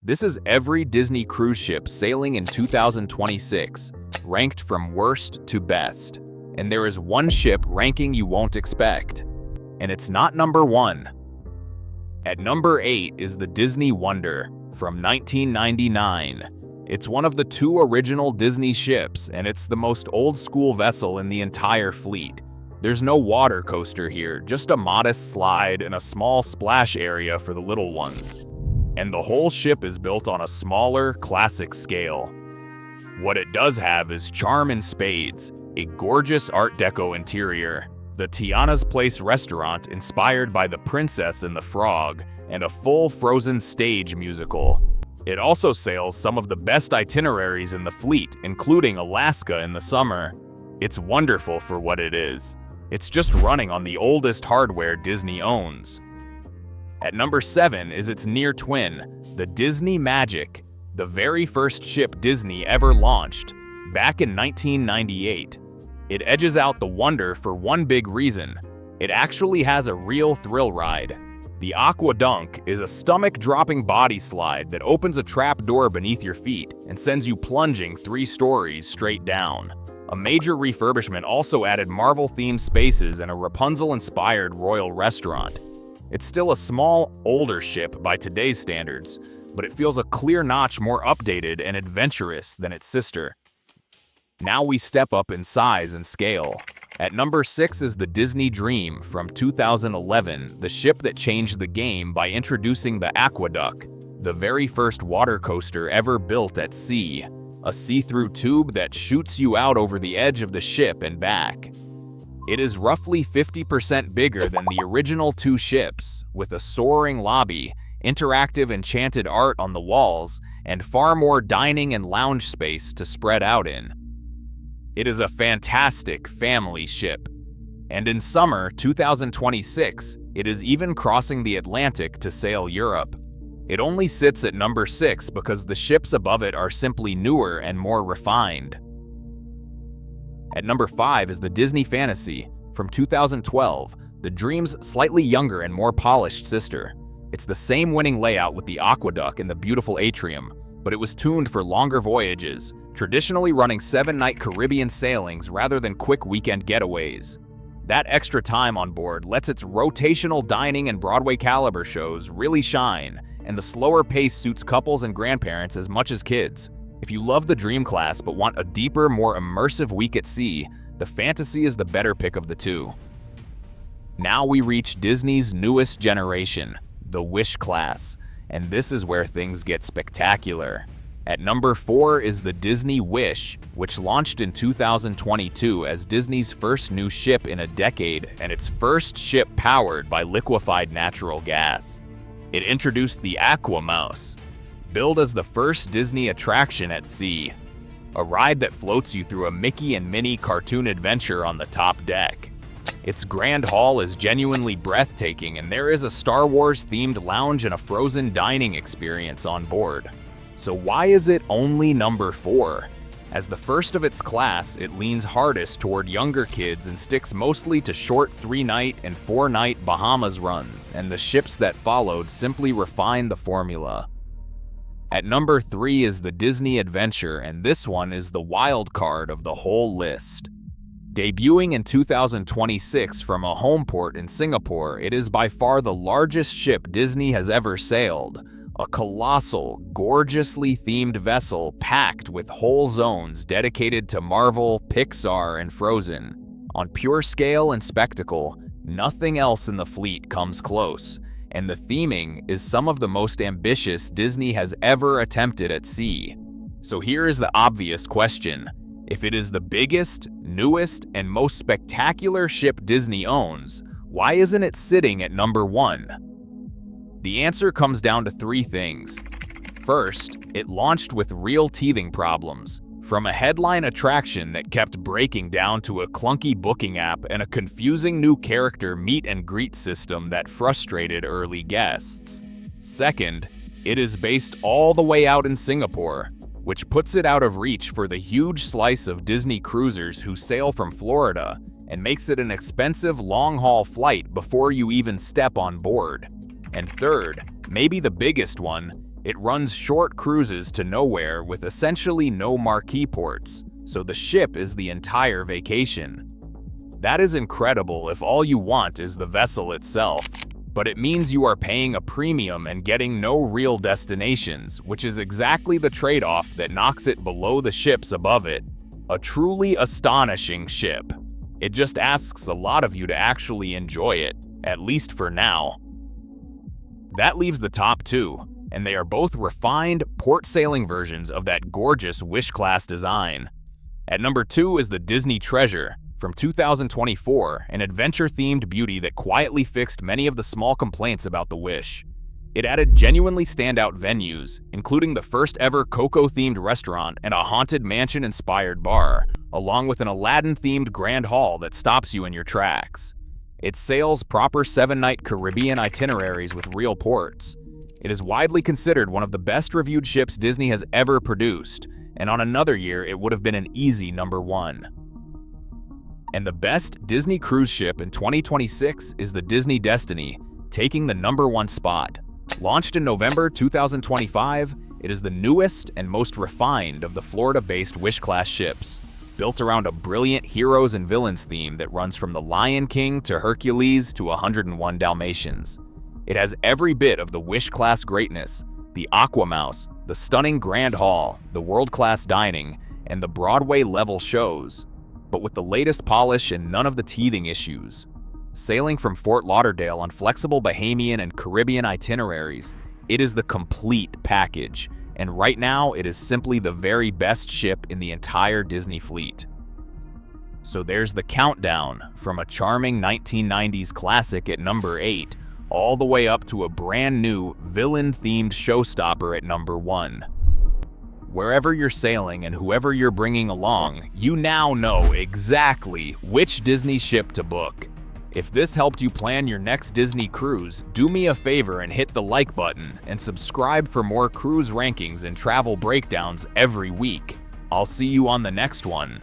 This is every Disney cruise ship sailing in 2026, ranked from worst to best. And there is one ship ranking you won't expect. And it's not number 1. At number 8 is the Disney Wonder from 1999. It's one of the 2 original Disney ships, and it's the most old-school vessel in the entire fleet. There's no water coaster here, just a modest slide and a small splash area for the little ones. And the whole ship is built on a smaller, classic scale. What it does have is charm in spades, a gorgeous Art Deco interior, the Tiana's Place restaurant inspired by The Princess and the Frog, and a full Frozen stage musical. It also sails some of the best itineraries in the fleet, including Alaska in the summer. It's wonderful for what it is. It's just running on the oldest hardware Disney owns. At number 7 is its near twin, the Disney Magic, the very first ship Disney ever launched, back in 1998. It edges out the Wonder for one big reason. It actually has a real thrill ride. The Aqua Dunk is a stomach-dropping body slide that opens a trap door beneath your feet and sends you plunging 3 stories straight down. A major refurbishment also added Marvel-themed spaces and a Rapunzel-inspired royal restaurant. It's still a small, older ship by today's standards, but it feels a clear notch more updated and adventurous than its sister. Now we step up in size and scale. At number 6 is the Disney Dream from 2011, the ship that changed the game by introducing the Aqueduct, the very first water coaster ever built at sea, a see-through tube that shoots you out over the edge of the ship and back. It is roughly 50% bigger than the original 2 ships, with a soaring lobby, interactive enchanted art on the walls, and far more dining and lounge space to spread out in. It is a fantastic family ship. And in summer 2026, it is even crossing the Atlantic to sail Europe. It only sits at number 6 because the ships above it are simply newer and more refined. At number 5 is the Disney Fantasy from 2012, the Dream's slightly younger and more polished sister. It's the same winning layout with the aqueduct and the beautiful atrium, but it was tuned for longer voyages, traditionally running 7-night Caribbean sailings rather than quick weekend getaways. That extra time on board lets its rotational dining and Broadway caliber shows really shine, and the slower pace suits couples and grandparents as much as kids. If you love the Dream-Class but want a deeper, more immersive week at sea, the Fantasy is the better pick of the 2. Now we reach Disney's newest generation, the Wish-Class, and this is where things get spectacular. At number 4 is the Disney Wish, which launched in 2022 as Disney's first new ship in a decade and its first ship powered by liquefied natural gas. It introduced the Aqua Mouse, billed as the first Disney attraction at sea, a ride that floats you through a Mickey and Minnie cartoon adventure on the top deck. Its grand hall is genuinely breathtaking, and there is a Star Wars-themed lounge and a Frozen dining experience on board. So why is it only number 4? As the first of its class, it leans hardest toward younger kids and sticks mostly to short 3-night and 4-night Bahamas runs, and the ships that followed simply refine the formula. At number 3 is the Disney Adventure, and this one is the wild card of the whole list. Debuting in 2026 from a home port in Singapore, it is by far the largest ship Disney has ever sailed. A colossal, gorgeously themed vessel packed with whole zones dedicated to Marvel, Pixar, and Frozen. On pure scale and spectacle, nothing else in the fleet comes close, and the theming is some of the most ambitious Disney has ever attempted at sea. So here is the obvious question. If it is the biggest, newest, and most spectacular ship Disney owns, why isn't it sitting at number 1? The answer comes down to 3 things. First, it launched with real teething problems. From a headline attraction that kept breaking down to a clunky booking app and a confusing new character meet and greet system that frustrated early guests. Second, it is based all the way out in Singapore, which puts it out of reach for the huge slice of Disney cruisers who sail from Florida and makes it an expensive long-haul flight before you even step on board. And third, maybe the biggest one, It runs short cruises to nowhere with essentially no marquee ports, so the ship is the entire vacation. That is incredible if all you want is the vessel itself, but it means you are paying a premium and getting no real destinations, which is exactly the trade-off that knocks it below the ships above it. A truly astonishing ship. It just asks a lot of you to actually enjoy it, at least for now. That leaves the top two, and they are both refined, port-sailing versions of that gorgeous Wish-class design. At number 2 is the Disney Treasure from 2024, an adventure-themed beauty that quietly fixed many of the small complaints about the Wish. It added genuinely standout venues, including the first-ever Coco-themed restaurant and a haunted mansion-inspired bar, along with an Aladdin-themed grand hall that stops you in your tracks. It sails proper 7-night Caribbean itineraries with real ports. It is widely considered one of the best-reviewed ships Disney has ever produced, and on another year it would have been an easy number 1. And the best Disney cruise ship in 2026 is the Disney Destiny, taking the number 1 spot. Launched in November 2025, it is the newest and most refined of the Florida-based Wish-class ships, built around a brilliant heroes and villains theme that runs from the Lion King to Hercules to 101 Dalmatians. It has every bit of the Wish-class greatness, the Aquamouse, the stunning Grand Hall, the world-class dining, and the Broadway-level shows, but with the latest polish and none of the teething issues. Sailing from Fort Lauderdale on flexible Bahamian and Caribbean itineraries, it is the complete package, and right now it is simply the very best ship in the entire Disney fleet. So there's the countdown, from a charming 1990s classic at number 8, all the way up to a brand new villain-themed showstopper at number 1. Wherever you're sailing and whoever you're bringing along, you now know exactly which Disney ship to book. If this helped you plan your next Disney cruise, do me a favor and hit the like button and subscribe for more cruise rankings and travel breakdowns every week. I'll see you on the next one.